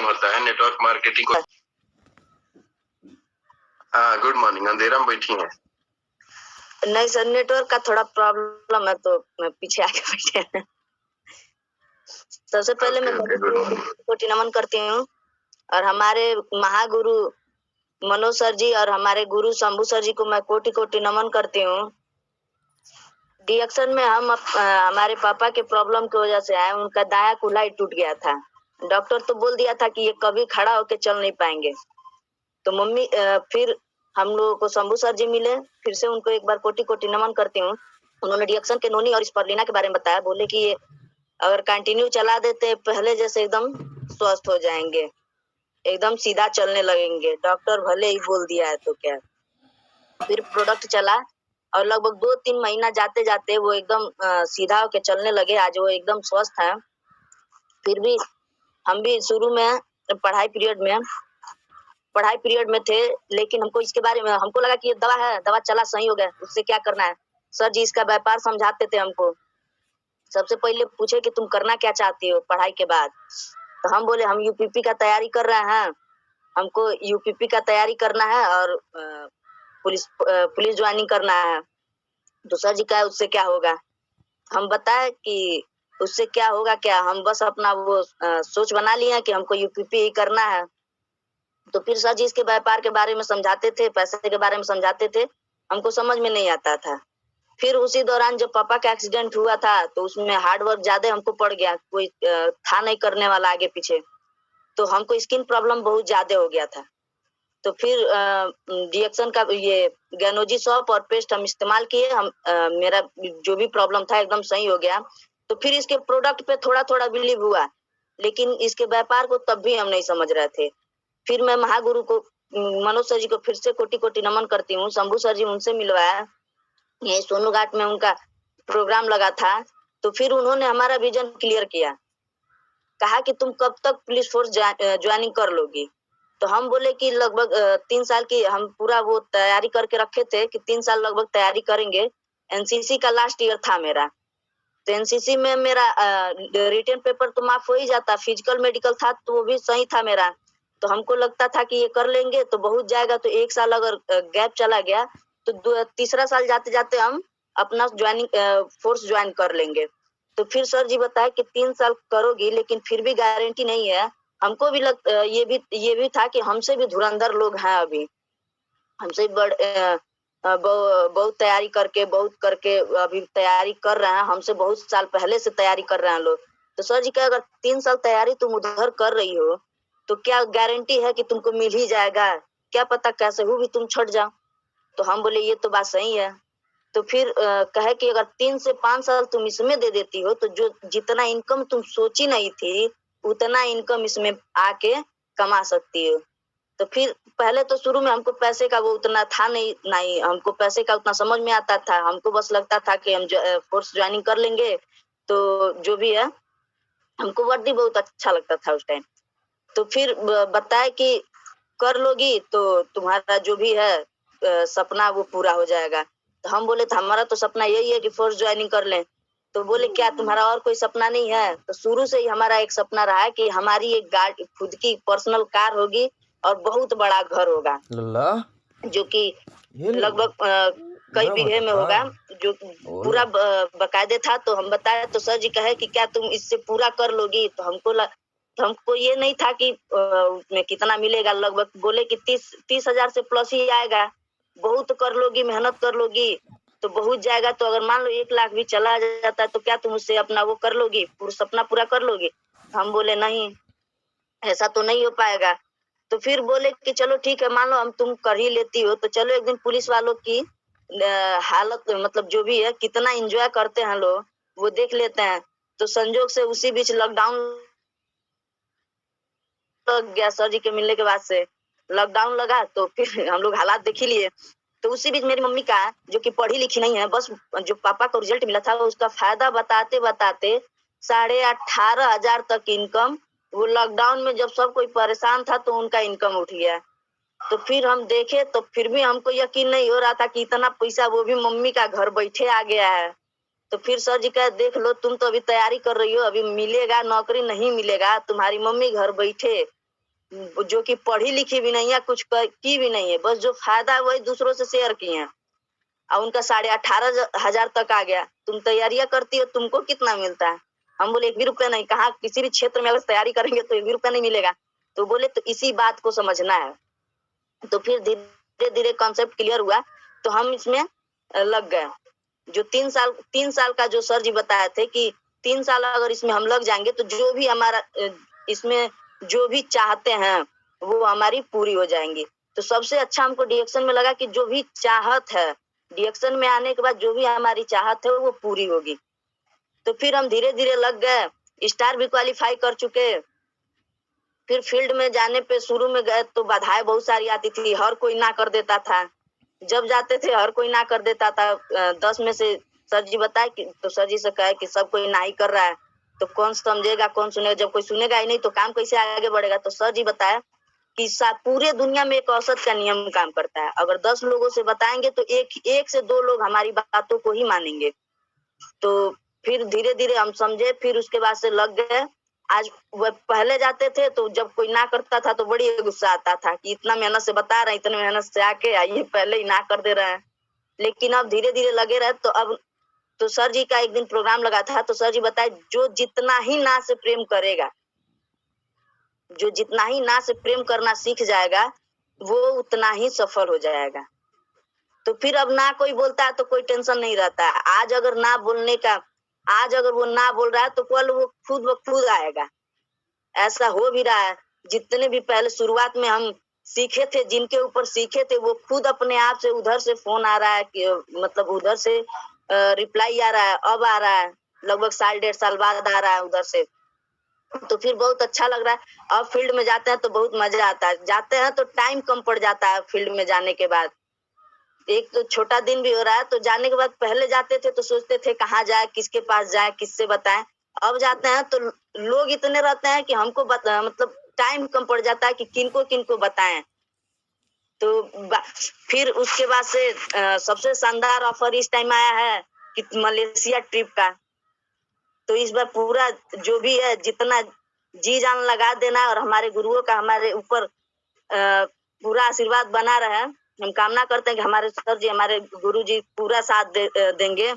होता है network marketing को। हाँ, गुड मॉर्निंग। अंधेरा में बैठी हैं? नहीं सर, नेटवर्क का थोड़ा प्रॉब्लम है तो मैं पीछे आके बैठे हैं। सबसे पहले मैं कोटि नमन करती हूँ और हमारे महागुरु मनोज सर जी और हमारे गुरु शंभू सर जी को मैं कोटि कोटि नमन करती हूँ। डिएक्शन में हम हमारे पापा के प्रॉब्लम की वजह से आए, उनका दाया कुल्ला ही टूट गया था। डॉक्टर तो बोल दिया था कि ये कभी खड़ा होके चल नहीं पाएंगे। तो मम्मी फिर हम लोगों को शंभू सर जी मिले, फिर से उनको एक बार कोटि कोटि नमन करती हूँ। उन्होंने डिएक्शन के नोनी और स्पर्लिना के बारे में बताया, बोले कि ये अगर कंटिन्यू चला देते पहले जैसे एकदम स्वस्थ हो जाएंगे, एकदम सीधा चलने लगेंगे। डॉक्टर भले ही बोल दिया है तो क्या। फिर प्रोडक्ट चला और लगभग 2-3 महीना जाते जाते वो एकदम सीधा होके चलने लगे। आज वो एकदम स्वस्थ है। फिर भी हम भी शुरू में पढ़ाई पीरियड में थे, लेकिन हमको इसके बारे में हमको लगा कि ये दवा है, दवा चला सही हो गया, उससे क्या करना है। सर जी इसका व्यापार समझाते थे हमको। सबसे पहले पूछे कि तुम करना क्या चाहती हो पढ़ाई के बाद। तो हम बोले हम यूपीपी का तैयारी कर रहे हैं, हमको यूपीपी का तैयारी करना है और पुलिस ज्वाइनिंग करना है। तो सर जी कहा उससे क्या होगा। हम बताए कि उससे क्या होगा क्या, हम बस अपना वो सोच बना लिए कि हमको यूपीपी ही करना है। तो फिर सर जी इसके व्यापार के बारे में समझाते थे, पैसे के बारे में समझाते थे, हमको समझ में नहीं आता था। फिर उसी दौरान जब पापा का एक्सीडेंट हुआ था तो उसमें हार्ड वर्क ज्यादा हमको पड़ गया, कोई था नहीं करने वाला आगे पीछे, तो हमको स्किन प्रॉब्लम बहुत ज्यादा हो गया था। तो फिर रिएक्शन का ये गैनोजी सॉप और पेस्ट हम इस्तेमाल किए, हम मेरा जो भी प्रॉब्लम था एकदम सही हो गया। तो फिर इसके प्रोडक्ट पे थोड़ा थोड़ा बिलीव हुआ, लेकिन इसके व्यापार को तब भी हम नहीं समझ रहे थे। फिर मैं महागुरु को मनोज सर जी को फिर से कोटि कोटि नमन करती हूँ। शंभू सर जी उनसे मिलवाया, ये सोनू घाट में उनका प्रोग्राम लगा था। तो फिर उन्होंने हमारा विजन क्लियर किया, कहा कि तुम कब तक पुलिस फोर्स ज्वाइनिंग कर लोगी। तो हम बोले कि लगभग 3 साल की हम पूरा वो तैयारी करके रखे थे कि 3 साल लगभग तैयारी करेंगे। एनसीसी का लास्ट ईयर था मेरा, तो एनसीसी में मेरा रिटन पेपर तो माफ हो ही जाता, फिजिकल मेडिकल था तो वो भी सही था मेरा। तो हमको लगता था कि ये कर लेंगे तो बहुत जाएगा, तो 1 साल अगर गैप चला गया तो तीसरा साल जाते जाते हम अपना ज्वाइनिंग फोर्स ज्वाइन कर लेंगे। तो फिर सर जी बताए कि 3 साल करोगी, लेकिन फिर भी गारंटी नहीं है। हमको भी ये भी था कि हमसे भी धुरंधर लोग हैं अभी, हमसे बहुत तैयारी करके अभी तैयारी कर रहे हैं, हमसे बहुत साल पहले से तैयारी कर रहे हैं लोग। तो सर जी कहे अगर 3 साल तैयारी तुम उधर कर रही हो तो क्या गारंटी है कि तुमको मिल ही जाएगा, क्या पता कैसे हो भी तुम छट जाओ। तो हम बोले ये तो बात सही है। तो फिर कहे कि अगर 3 से 5 साल तुम इसमें दे देती हो तो जो जितना इनकम तुम सोची नहीं थी उतना इनकम इसमें आके कमा सकती हो। तो फिर पहले तो शुरू में हमको पैसे का वो उतना था नहीं हमको पैसे का उतना समझ में आता था। हमको बस लगता था कि हम फोर्स ज्वाइनिंग कर लेंगे तो जो भी है, हमको वर्दी बहुत अच्छा लगता था उस टाइम। तो फिर बताए कि कर लोगी तो तुम्हारा जो भी है सपना वो पूरा हो जाएगा। तो हम बोले था हमारा तो सपना यही है कि फोर्स ज्वाइनिंग कर लें। तो बोले क्या तुम्हारा और कोई सपना नहीं है। तो शुरू से ही हमारा एक सपना रहा है कि हमारी एक गाड़ी खुद की पर्सनल कार होगी और बहुत बड़ा घर होगा, जो कि लगभग कई बीघे में होगा, जो पूरा बकायदे था। तो हम बताए तो सर जी कहे कि क्या तुम इससे पूरा कर लोगी। तो हमको ये नहीं था कि उसमें कितना मिलेगा, लगभग बोले कि 30 हजार से प्लस ही आएगा। बहुत कर लोगी, मेहनत कर लोगी तो बहुत जाएगा। तो अगर मान लो 1 लाख भी चला जाता है तो क्या तुम उससे अपना वो कर लोगी, सपना पूरा कर लोगी। हम बोले नहीं, ऐसा तो नहीं हो पाएगा। तो फिर बोले कि चलो ठीक है, मान लो हम तुम कर ही लेती हो तो चलो एक दिन पुलिस वालों की हालत मतलब जो भी है कितना एंजॉय करते हैं लोग वो देख लेते हैं। तो संजोग से उसी बीच लॉकडाउन लग गया। सर जी के मिलने के बाद से लॉकडाउन लगा तो फिर हम लोग हालात देख ही लिए। तो उसी बीच मेरी मम्मी का जो कि पढ़ी लिखी नहीं है, बस जो पापा को रिजल्ट मिला था उसका फायदा बताते बताते 18,500 तक इनकम, वो लॉकडाउन में जब सब कोई परेशान था तो उनका इनकम उठ गया। तो फिर हम देखे तो फिर भी हमको यकीन नहीं हो रहा था कि इतना पैसा वो भी मम्मी का घर बैठे आ गया है। तो फिर सर जी कहे देख लो तुम तो अभी तैयारी कर रही हो, अभी मिलेगा नौकरी नहीं मिलेगा, तुम्हारी मम्मी घर बैठे जो कि पढ़ी लिखी भी नहीं है, कुछ की भी नहीं है, बस जो फायदा है वही दूसरों से शेयर की है। और उनका 18,500 तक आ गया। तुम तैयारियां करती हो, तुमको कितना मिलता है? हम बोले 1 भी रुपया नहीं। कहा किसी भी क्षेत्र में अगर तैयारी करेंगे तो 1 भी रुपया नहीं मिलेगा। तो बोले तो इसी बात को समझना है। तो फिर धीरे धीरे कॉन्सेप्ट क्लियर हुआ, तो हम इसमें लग गए। जो 3 साल का जो सर जी बताए थे कि 3 साल अगर इसमें हम लग जाएंगे तो जो भी हमारा इसमें जो भी चाहते हैं वो हमारी पूरी हो जाएंगी। तो सबसे अच्छा हमको डीएक्शन में लगा कि जो भी चाहत है, डीएक्शन में आने के बाद जो भी हमारी चाहत है वो पूरी होगी। तो फिर हम धीरे धीरे लग गए, स्टार भी क्वालिफाई कर चुके। फिर फील्ड में जाने पे शुरू में गए तो बाधाएं बहुत सारी आती थी, हर कोई ना कर देता था। जब जाते थे हर कोई ना कर देता था। 10 में से सर जी बताए कि, तो सर जी से कहे कि सब कोई ना ही कर रहा है, तो कौन समझेगा, कौन सुनेगा? जब कोई सुनेगा ही नहीं तो काम कैसे आगे बढ़ेगा? तो सर जी बताए कि पूरे दुनिया में एक औसत का नियम काम करता है। अगर 10 लोगों से बताएंगे तो एक से 2 लोग हमारी बातों को ही मानेंगे। तो फिर धीरे धीरे हम समझे, फिर उसके बाद से लग गए। आज वह पहले जाते थे तो जब कोई ना करता था तो बड़ी गुस्सा आता था कि इतना मेहनत से बता रहे हैं, इतने मेहनत से आके आइए पहले ही ना कर दे रहे हैं। लेकिन अब धीरे धीरे लगे रहे तो अब तो सर जी का एक दिन प्रोग्राम लगा था, तो सर जी बताए जो जितना ही ना से प्रेम करेगा, जो जितना ही ना से प्रेम करना सीख जाएगा वो उतना ही सफल हो जाएगा। तो फिर अब ना कोई बोलता है तो कोई टेंशन नहीं रहता है। आज अगर ना बोलने का, आज अगर वो ना बोल रहा है तो कल वो खुद ब खुद आएगा। ऐसा हो भी रहा है। जितने भी पहले शुरुआत में हम सीखे थे, जिनके ऊपर सीखे थे, वो खुद अपने आप से उधर से फोन आ रहा है कि मतलब उधर से रिप्लाई आ रहा है, अब आ रहा है, लगभग 1.5 साल बाद आ रहा है उधर से। तो फिर बहुत अच्छा लग रहा है। अब फील्ड में जाते हैं तो बहुत मजा आता है। जाते हैं तो टाइम कम पड़ जाता है फील्ड में जाने के बाद। एक तो छोटा दिन भी हो रहा है, तो जाने के बाद पहले जाते थे तो सोचते थे कहाँ जाए, किसके पास जाए, किससे बताएं। अब जाते हैं तो लोग इतने रहते हैं कि हमको मतलब टाइम कम पड़ जाता है कि किनको किनको बताएं। तो फिर उसके बाद से सबसे शानदार ऑफर इस टाइम आया है कि मलेशिया ट्रिप का। तो इस बार पूरा जो भी है जितना जी जान लगा देना है और हमारे गुरुओं का हमारे ऊपर पूरा आशीर्वाद बना रहे। हम कामना करते हैं कि हमारे सर जी, हमारे गुरु जी पूरा साथ देंगे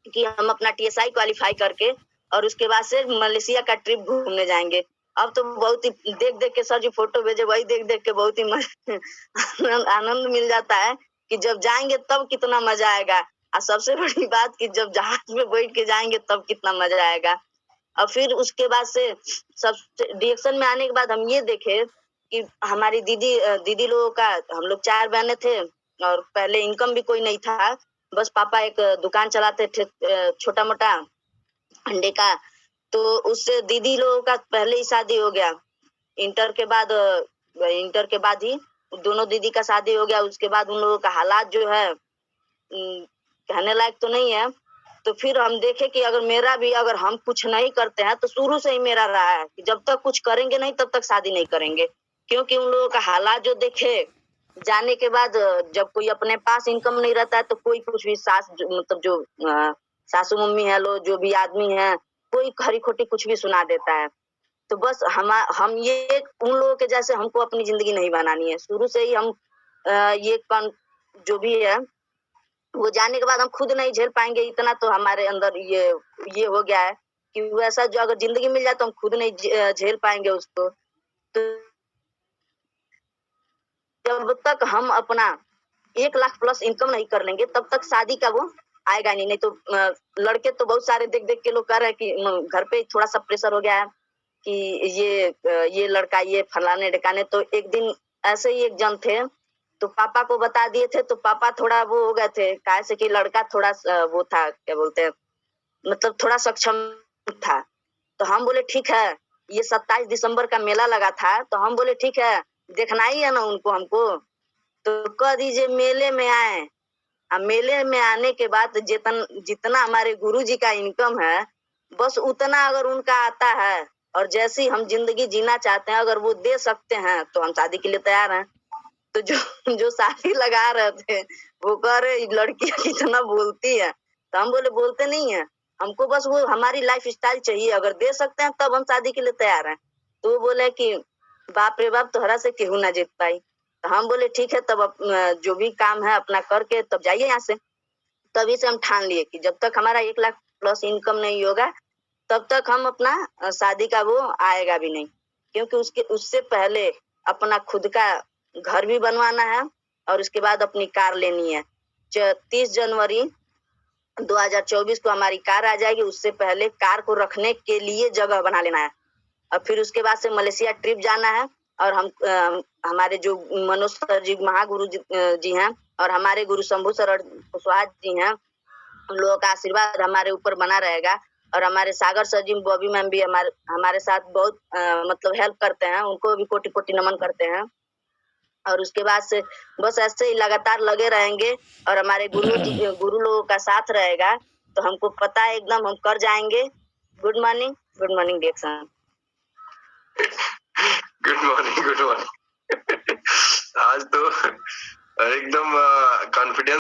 कि हम अपना टीएसआई क्वालिफाई करके और उसके बाद से मलेशिया का ट्रिप घूमने जाएंगे। अब तो बहुत ही देख देख के सर जी फोटो भेजे, वही देख देख के बहुत ही आनंद मिल जाता है कि जब जाएंगे तब कितना मजा आएगा। और सबसे बड़ी बात कि जब जहाज में बैठ के जाएंगे तब कितना मजा आएगा। और फिर उसके बाद से सब डीएक्शन में आने के बाद हम ये देखे कि हमारी दीदी लोगों का, हम लोग 4 बहनें थे और पहले इनकम भी कोई नहीं था। बस पापा एक दुकान चलाते थे छोटा मोटा अंडे का। तो उससे दीदी लोगों का पहले ही शादी हो गया। इंटर के बाद ही दोनों दीदी का शादी हो गया। उसके बाद उन लोगों का हालात जो है कहने लायक तो नहीं है। तो फिर हम देखे कि अगर हम कुछ नहीं करते हैं तो शुरू से ही मेरा रहा है कि जब तक कुछ करेंगे नहीं तब तक शादी नहीं करेंगे। क्योंकि उन लोगों का हालात जो देखे, जाने के बाद जब कोई अपने पास इनकम नहीं रहता है तो कोई कुछ भी मतलब जो सासू मम्मी है लो, जो भी आदमी है, कोई खरी खोटी कुछ भी सुना देता है। तो बस हम ये उन लोगों के जैसे हमको अपनी जिंदगी नहीं बनानी है। शुरू से ही हम ये जो भी है वो जाने के बाद हम खुद नहीं झेल पाएंगे। इतना तो हमारे अंदर ये हो गया है कि वैसा जो अगर जिंदगी मिल जाए तो हम खुद नहीं झेल पाएंगे उसको। तो जब तक हम अपना 1 लाख प्लस इनकम नहीं कर लेंगे तब तक शादी का वो आएगा नहीं तो लड़के तो बहुत सारे देख देख के लोग कह रहे हैं कि घर पे थोड़ा सा प्रेशर हो गया है कि ये लड़का ये फलाने ढकाने। तो एक दिन ऐसे ही एक जन थे तो पापा को बता दिए थे। तो पापा थोड़ा वो हो गए थे, काहे से कि लड़का थोड़ा वो था, क्या बोलते हैं, मतलब थोड़ा सक्षम था। तो हम बोले ठीक है, ये 27 दिसंबर का मेला लगा था तो हम बोले ठीक है, देखना ही है ना उनको हमको, तो कह दीजिए मेले में आए। अब मेले में आने के बाद जितना हमारे गुरुजी का इनकम है बस उतना अगर उनका आता है और जैसी हम जिंदगी जीना चाहते हैं अगर वो दे सकते हैं तो हम शादी के लिए तैयार हैं। तो जो शादी लगा रहे थे वो कह रहे लड़कियां कितना बोलती है। तो हम बोले बोलते नहीं है, हमको बस वो हमारी लाइफ स्टाइल चाहिए, अगर दे सकते हैं तब हम शादी के लिए तैयार हैं। तो वो बोले कि बाप रे बाप, तोहरा से केहू ना जीत पाई। तो हम बोले ठीक है, तब जो भी काम है अपना करके तब जाइए यहाँ से। तभी से हम ठान लिए कि जब तक हमारा 1 लाख प्लस इनकम नहीं होगा तब तक हम अपना शादी का वो आएगा भी नहीं, क्योंकि उससे पहले अपना खुद का घर भी बनवाना है और उसके बाद अपनी कार लेनी है। 30 जनवरी 2024 को हमारी कार आ जाएगी, उससे पहले कार को रखने के लिए जगह बना लेना है और फिर उसके बाद से मलेशिया ट्रिप जाना है। और हम हमारे जो मनोज सर जी महागुरु जी हैं और हमारे गुरु शंभू सर और कुशवाहा जी हैं, उन लोगों का आशीर्वाद हमारे ऊपर बना रहेगा। और हमारे सागर सर जी, बॉबी मैम भी हमारे साथ बहुत मतलब हेल्प करते हैं, उनको भी कोटि कोटि नमन करते हैं। और उसके बाद से बस ऐसे ही लगातार लगे रहेंगे और हमारे गुरु लोगों का साथ रहेगा, तो हमको पता है एकदम हम कर जाएंगे। गुड मॉर्निंग डिएक्शन। Good morning. आज तो एकदम कॉन्फिडेंस